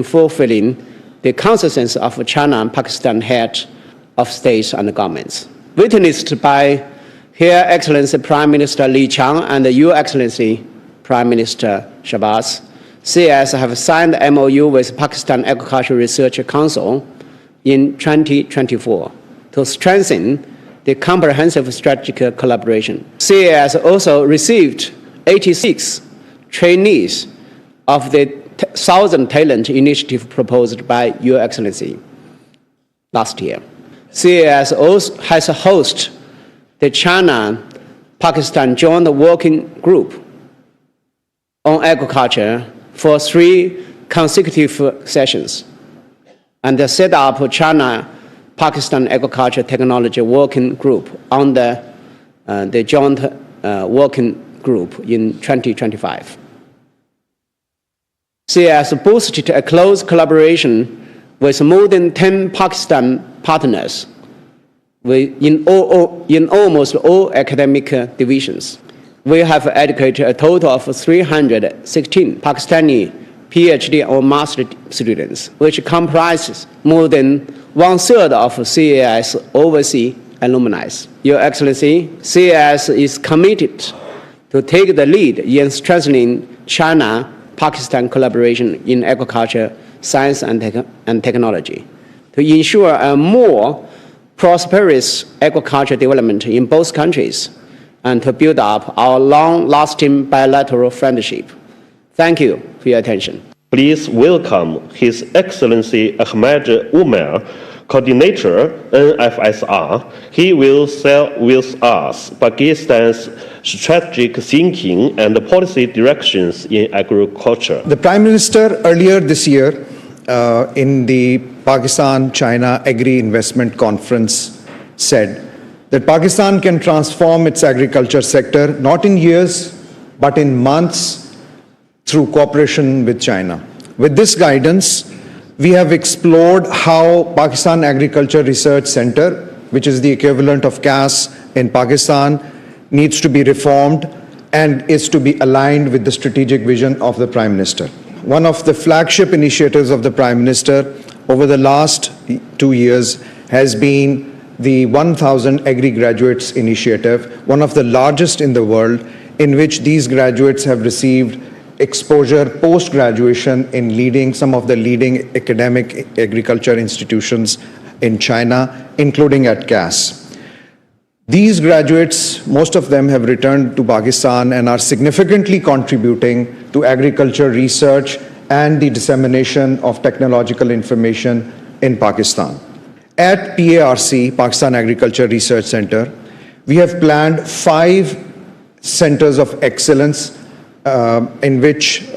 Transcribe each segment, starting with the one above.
fulfilling the consensus of China and Pakistan head of states and governments. Witnessed by Her Excellency Prime Minister Li Qiang and Your Excellency Prime Minister Shehbaz, CAS have signed the MOU with Pakistan Agricultural Research Council in 2024 to strengthen the comprehensive strategic collaboration. CAS also received 86 trainees of the 1,000 Talent Initiative proposed by Your Excellency last year. CAS also has hosted the China-Pakistan Joint Working Group on Agriculture for 3 consecutive sessions, and set up China-Pakistan Agriculture Technology Working Group on the Joint Working Group in 2025. CAS boosted a close collaboration with more than 10 Pakistan partners in almost all academic divisions. We have educated a total of 316 Pakistani PhD or master students, which comprises more than 1/3 of CAS overseas alumni. Your Excellency, CAS is committed to take the lead in strengthening China-Pakistan collaboration in agriculture, science, and technology, to ensure a more prosperous agriculture development in both countries, and to build up our long-lasting bilateral friendship. Thank you for your attention. Please welcome His Excellency Ahmed Umar, Coordinator, NFSR. He will share with us Pakistan's strategic thinking and policy directions in agriculture. The Prime Minister earlier this year in the Pakistan-China Agri-Investment Conference said that Pakistan can transform its agriculture sector not in years but in months through cooperation with China. With this guidance, we have explored how Pakistan Agriculture Research Center, which is the equivalent of CAS in Pakistan, needs to be reformed and is to be aligned with the strategic vision of the Prime Minister. One of the flagship initiatives of the Prime Minister over the last 2 years has been the 1,000 Agri-Graduates Initiative, one of the largest in the world, in which these graduates have received exposure post-graduation in some of the leading academic agriculture institutions in China, including at CAS. These graduates, most of them have returned to Pakistan and are significantly contributing to agriculture research and the dissemination of technological information in Pakistan. At PARC, Pakistan Agriculture Research Center, we have planned 5 centers of excellence in which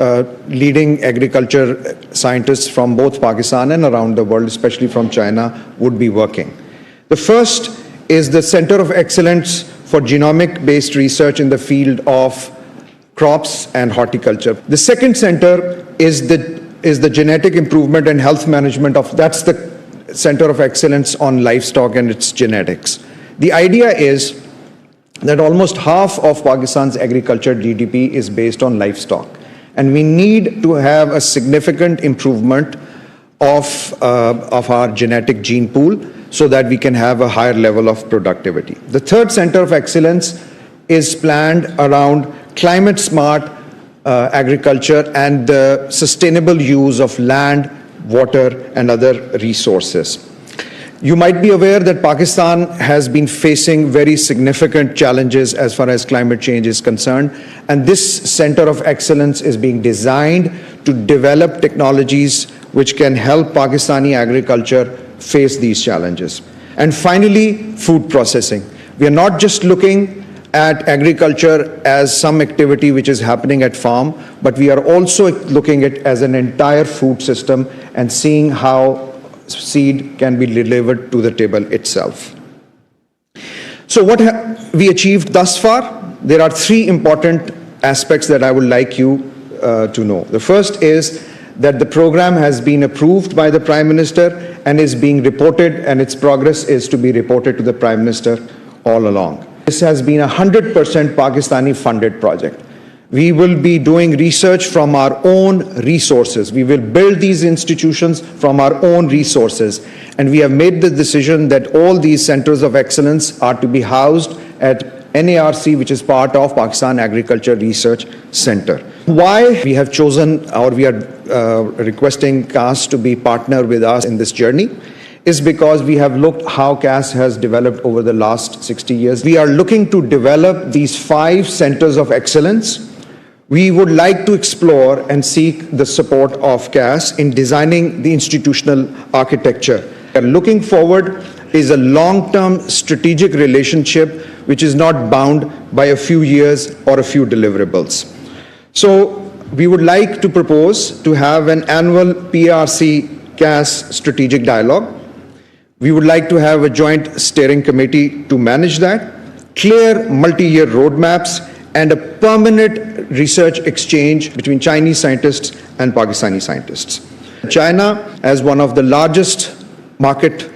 leading agriculture scientists from both Pakistan and around the world, especially from China, would be working. The first is the Center of Excellence for Genomic-Based Research in the field of crops and horticulture. The second center is the Genetic Improvement and Health Management that's the Center of Excellence on Livestock and its Genetics. The idea is that almost half of Pakistan's agriculture GDP is based on livestock, and we need to have a significant improvement of our genetic gene pool so that we can have a higher level of productivity. The third center of excellence is planned around climate smart agriculture and the sustainable use of land, water, and other resources. You might be aware that Pakistan has been facing very significant challenges as far as climate change is concerned, and this Center of Excellence is being designed to develop technologies which can help Pakistani agriculture face these challenges. And finally, food processing. We are not just looking at agriculture as some activity which is happening at farm, but we are also looking at it as an entire food system and seeing how seed can be delivered to the table itself. So what have we achieved thus far? There are 3 important aspects that I would like you to know. The first is that the program has been approved by the Prime Minister and is being reported, and its progress is to be reported to the Prime Minister all along. This has been a 100% Pakistani funded project. We will be doing research from our own resources. We will build these institutions from our own resources. And we have made the decision that all these centers of excellence are to be housed at NARC, which is part of Pakistan Agriculture Research Center. Why we have chosen, or we are requesting CAS to be partner with us in this journey, is because we have looked how CAS has developed over the last 60 years. We are looking to develop these 5 centers of excellence. We would like to explore and seek the support of CAS in designing the institutional architecture. Looking forward is a long-term strategic relationship which is not bound by a few years or a few deliverables. So we would like to propose to have an annual PRC-CAS strategic dialogue. We would like to have a joint steering committee to manage that, clear multi-year roadmaps, and a permanent research exchange between Chinese scientists and Pakistani scientists. China, as one of the largest market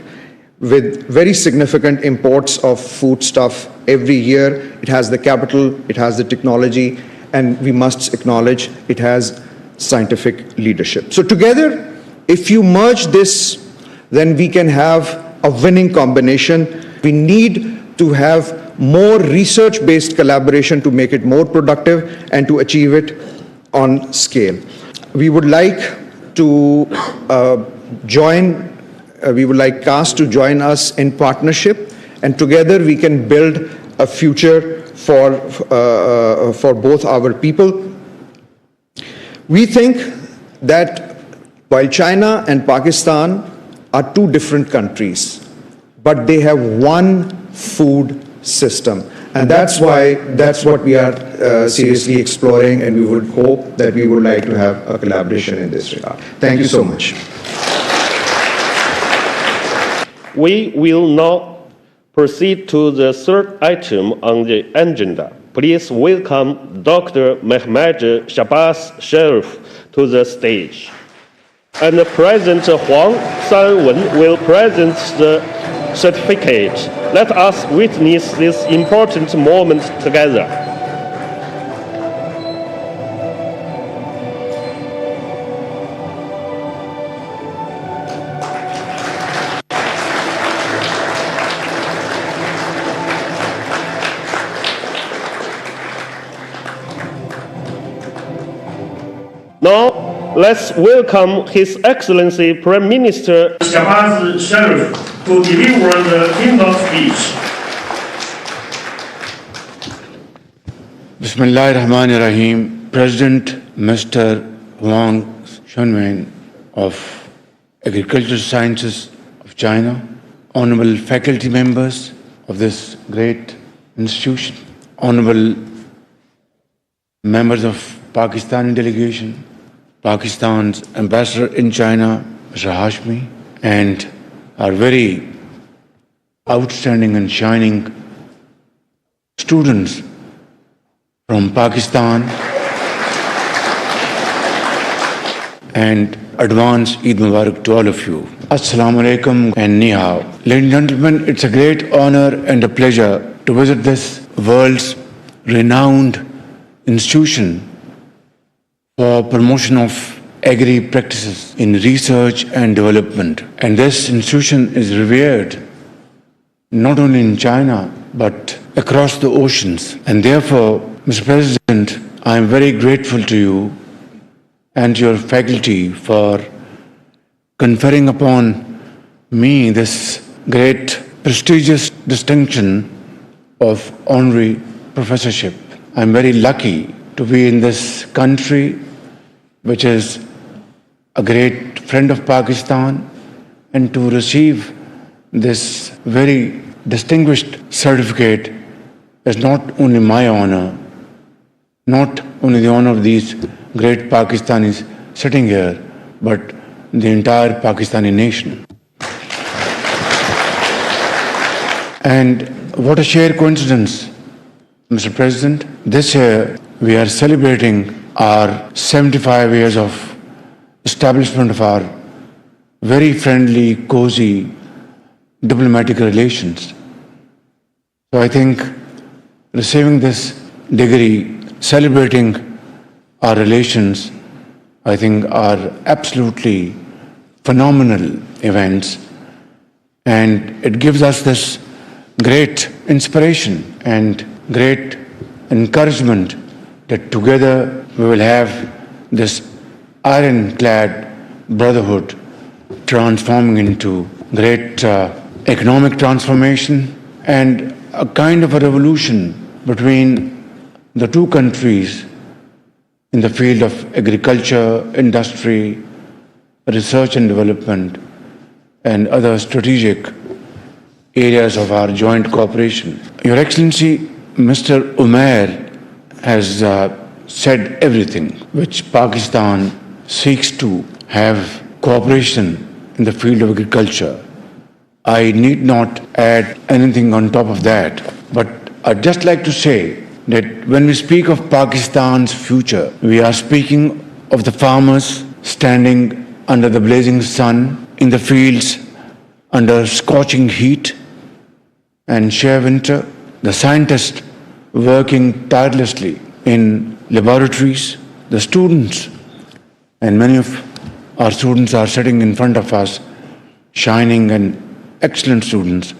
with very significant imports of foodstuff every year, it has the capital, it has the technology, and we must acknowledge it has scientific leadership. So together, if you merge this, then we can have a winning combination. We need to have more research-based collaboration to make it more productive and to achieve it on scale. We would like to we would like CAS to join us in partnership, and together we can build a future for both our people. We think that while China and Pakistan are 2 different countries, but they have one food system. And that's what we are seriously exploring, and we would hope that we would like to have a collaboration in this regard. Thank you so much. We will now proceed to the 3rd item on the agenda. Please welcome Dr. Shehbaz Sharif to the stage. And President Huang Sanwen will present the certificate. Let us witness this important moment together. Now, let's welcome His Excellency Prime Minister Shehbaz Sharif to deliver the keynote speech. Bismillahirrahmanirrahim. President Mr. Huang Sanwen of Agricultural Sciences of China, honorable faculty members of this great institution, honorable members of Pakistani delegation, Pakistan's ambassador in China, Mr. Hashmi, and our very outstanding and shining students from Pakistan, and advance Eid Mubarak to all of you. Assalamu alaikum and ni hao. Ladies and gentlemen, it's a great honor and a pleasure to visit this world's renowned institution for promotion of agri practices in research and development. And this institution is revered not only in China, but across the oceans. And therefore, Mr. President, I am very grateful to you and your faculty for conferring upon me this great prestigious distinction of honorary professorship. I am very lucky to be in this country, which is a great friend of Pakistan, and to receive this very distinguished certificate is not only my honor, not only the honor of these great Pakistanis sitting here, but the entire Pakistani nation. And what a sheer coincidence, Mr. President. This year we are celebrating our 75 years of establishment of our very friendly, cozy diplomatic relations. So I think receiving this degree, celebrating our relations, I think, are absolutely phenomenal events. And it gives us this great inspiration and great encouragement that together we will have this ironclad brotherhood transforming into great economic transformation and a kind of a revolution between the two countries in the field of agriculture, industry, research and development, and other strategic areas of our joint cooperation. Your Excellency, Mr. Umair has said everything which Pakistan seeks to have cooperation in the field of agriculture. I need not add anything on top of that, but I'd just like to say that when we speak of Pakistan's future, we are speaking of the farmers standing under the blazing sun, in the fields under scorching heat and sheer winter, the scientists working tirelessly in laboratories, the students, and many of our students are sitting in front of us, shining and excellent students,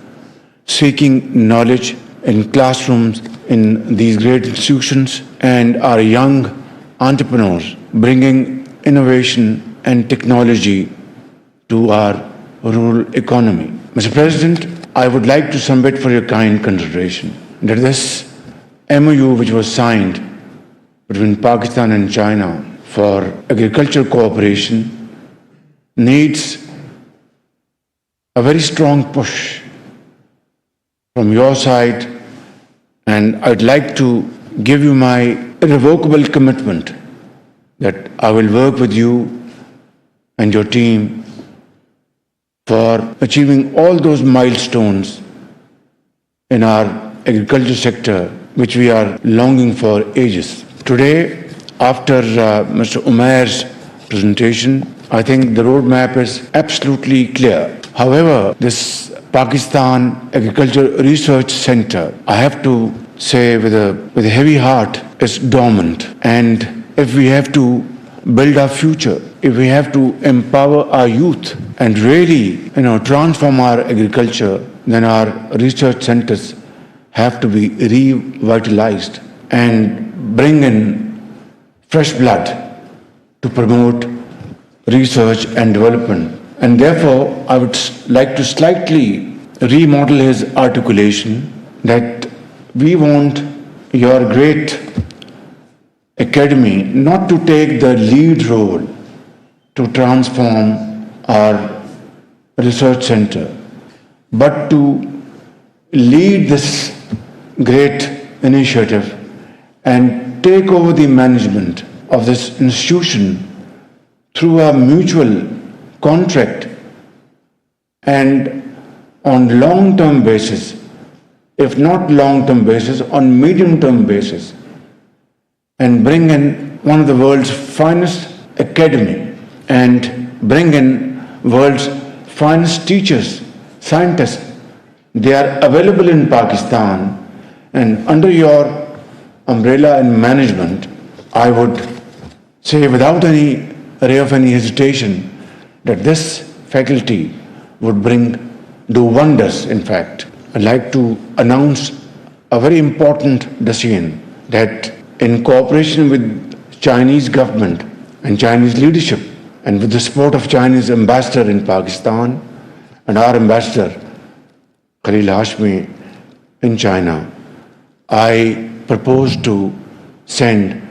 seeking knowledge in classrooms in these great institutions, and our young entrepreneurs bringing innovation and technology to our rural economy. Mr. President, I would like to submit for your kind consideration that this MOU which was signed between Pakistan and China for agricultural cooperation needs a very strong push from your side, and I'd like to give you my irrevocable commitment that I will work with you and your team for achieving all those milestones in our agriculture sector which we are longing for ages. Today, after Mr. Umair's presentation, I think the roadmap is absolutely clear. However, this Pakistan Agriculture Research Center, I have to say with a heavy heart, is dormant. And if we have to build our future, if we have to empower our youth and really, transform our agriculture, then our research centers have to be revitalized and bring in fresh blood to promote research and development. And therefore, I would like to slightly remodel his articulation that we want your great academy not to take the lead role to transform our research center, but to lead this great initiative and take over the management of this institution through a mutual contract and on long-term basis, if not long-term basis, on medium-term basis, and bring in one of the world's finest academy and bring in world's finest teachers, scientists. They are available in Pakistan, and under your umbrella and management, I would say without any ray of any hesitation that this faculty would do wonders, in fact. I'd like to announce a very important decision that in cooperation with Chinese government and Chinese leadership and with the support of Chinese ambassador in Pakistan and our ambassador Khalil Hashmi in China, I propose to send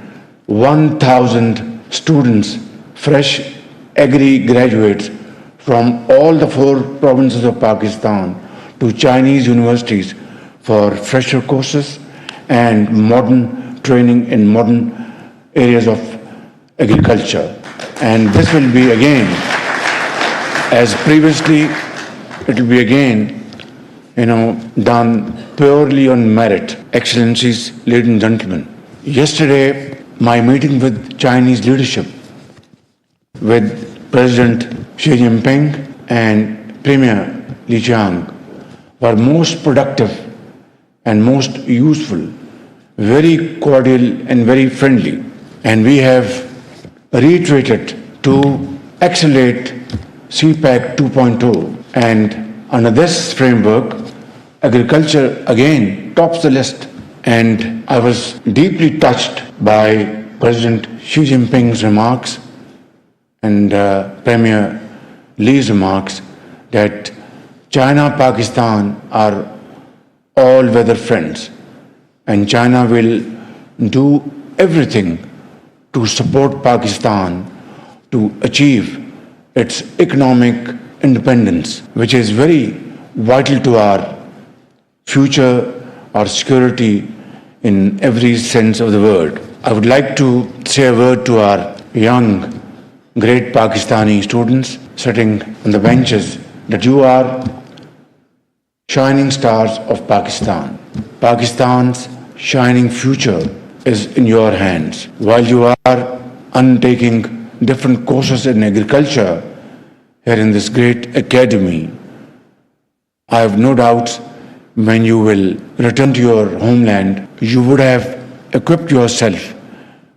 1,000 students, fresh agri graduates from all the 4 provinces of Pakistan to Chinese universities for fresher courses and modern training in modern areas of agriculture. And this will be again, as previously, it will be again, done purely on merit. Excellencies, ladies and gentlemen, yesterday, my meeting with Chinese leadership, with President Xi Jinping and Premier Li Qiang, were most productive and most useful, very cordial and very friendly. And we have reiterated to accelerate CPAC 2.0. And under this framework, agriculture again tops the list. And I was deeply touched by President Xi Jinping's remarks and Premier Lee's remarks that China, Pakistan are all-weather friends, and China will do everything to support Pakistan to achieve its economic independence, which is very vital to our future, our security in every sense of the word. I would like to say a word to our young, great Pakistani students sitting on the benches that you are shining stars of Pakistan. Pakistan's shining future is in your hands. While you are undertaking different courses in agriculture here in this great academy, I have no doubts when you will return to your homeland, you would have equipped yourself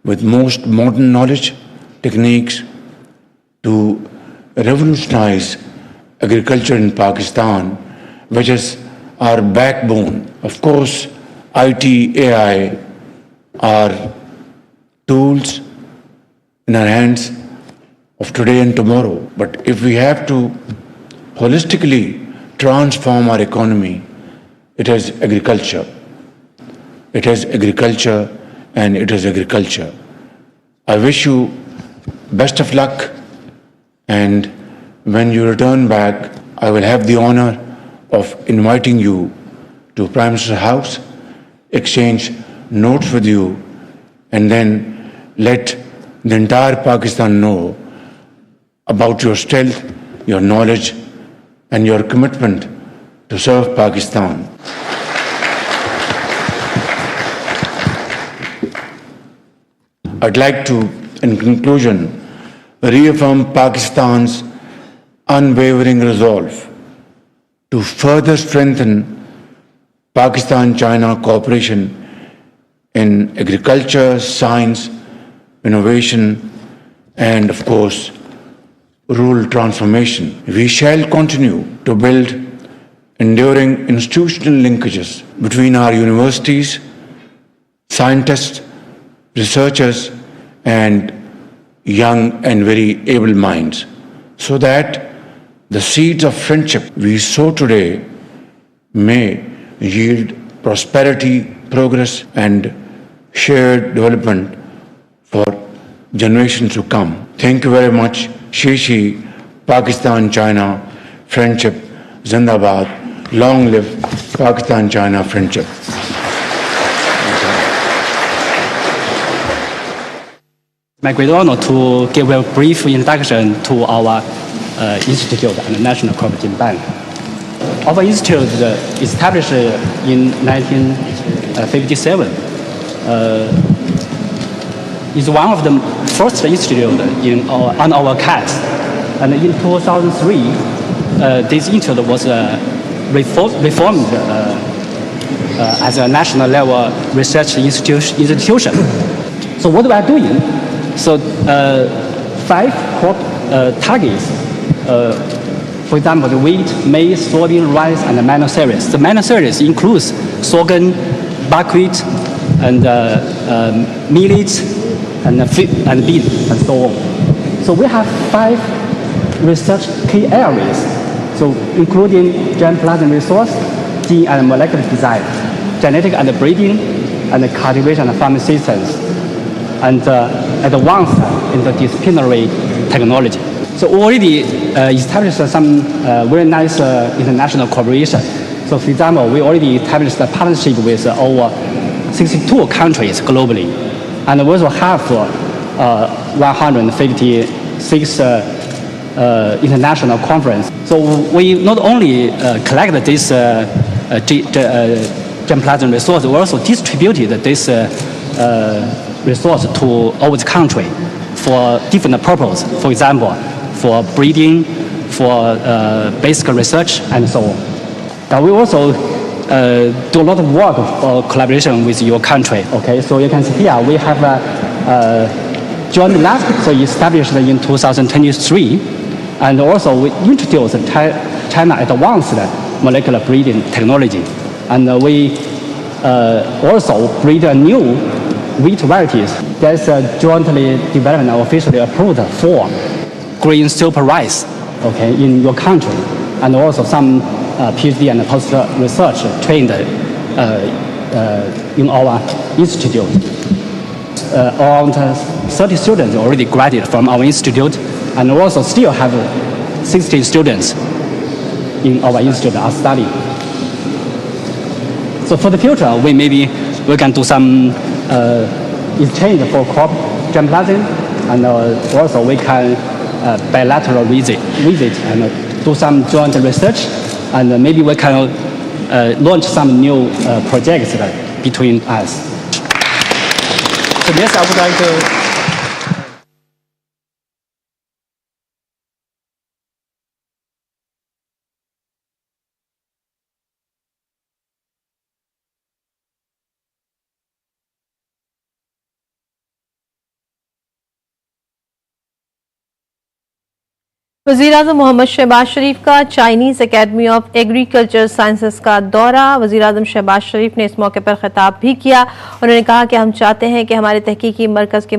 with most modern knowledge, techniques to revolutionize agriculture in Pakistan, which is our backbone. Of course, IT, AI are tools in our hands of today and tomorrow. But if we have to holistically transform our economy, it is agriculture. It is agriculture and it is agriculture. I wish you best of luck, and when you return back, I will have the honor of inviting you to Prime Minister's house, exchange notes with you, and then let the entire Pakistan know about your strength, your knowledge, and your commitment to serve Pakistan. I'd like to, in conclusion, reaffirm Pakistan's unwavering resolve to further strengthen Pakistan-China cooperation in agriculture, science, innovation, and of course, rural transformation. We shall continue to build enduring institutional linkages between our universities, scientists, researchers, and young and very able minds, so that the seeds of friendship we sow today may yield prosperity, progress, and shared development for generations to come. Thank you very much. Shishi, Pakistan-China friendship, Zindabad. Long live Pakistan-China friendship. My great honor to give a brief introduction to our institute and the National Cooperative Bank. Our institute established in 1957 is one of the first institute on our CAS. And in 2003, this institute was reformed as a national level research institution. So what we are doing? So 5 core targets. For example, the wheat, maize, soybean, rice, and the minor cereals. The minor cereals includes sorghum, buckwheat, and millet, and bean, and so on. So we have 5 research key areas. So including germplasm resource, gene and molecular design, genetic and breeding, and cultivation and farming systems, and advanced interdisciplinary technology. So we already established some very nice international cooperation. So for example, we already established a partnership with over 62 countries globally. And we also have 156 international conferences. So we not only collect this germplasm resource, we also distributed this resource to all the country for different purposes. For example, for breeding, for basic research, and so on. But we also do a lot of work for collaboration with your country. Okay, so you can see here we have joined the lab, so established in 2023, and also we introduced China advanced molecular breeding technology, and we also breed new wheat varieties. There's jointly developed and officially approved 4 green super rice, okay, in your country, and also some PhD and post research trained in our institute. Around 30 students already graduated from our institute, and also still have 16 students in our institute are studying. So for the future, we can do some exchange for crop germplasm, and also we can bilateral visit and do some joint research, and maybe we can launch some new projects between us. So yes, I would like to. वज़ीर-ए-आज़म मोहम्मद शहबाज शरीफ का Chinese academy of agriculture sciences का दौरा। वज़ीर-ए-आज़म शहबाज शरीफ ने इस मौके पर खिताब भी किया। उन्होंने कहा कि हम चाहते हैं कि हमारे तहकीकी मरकज़ के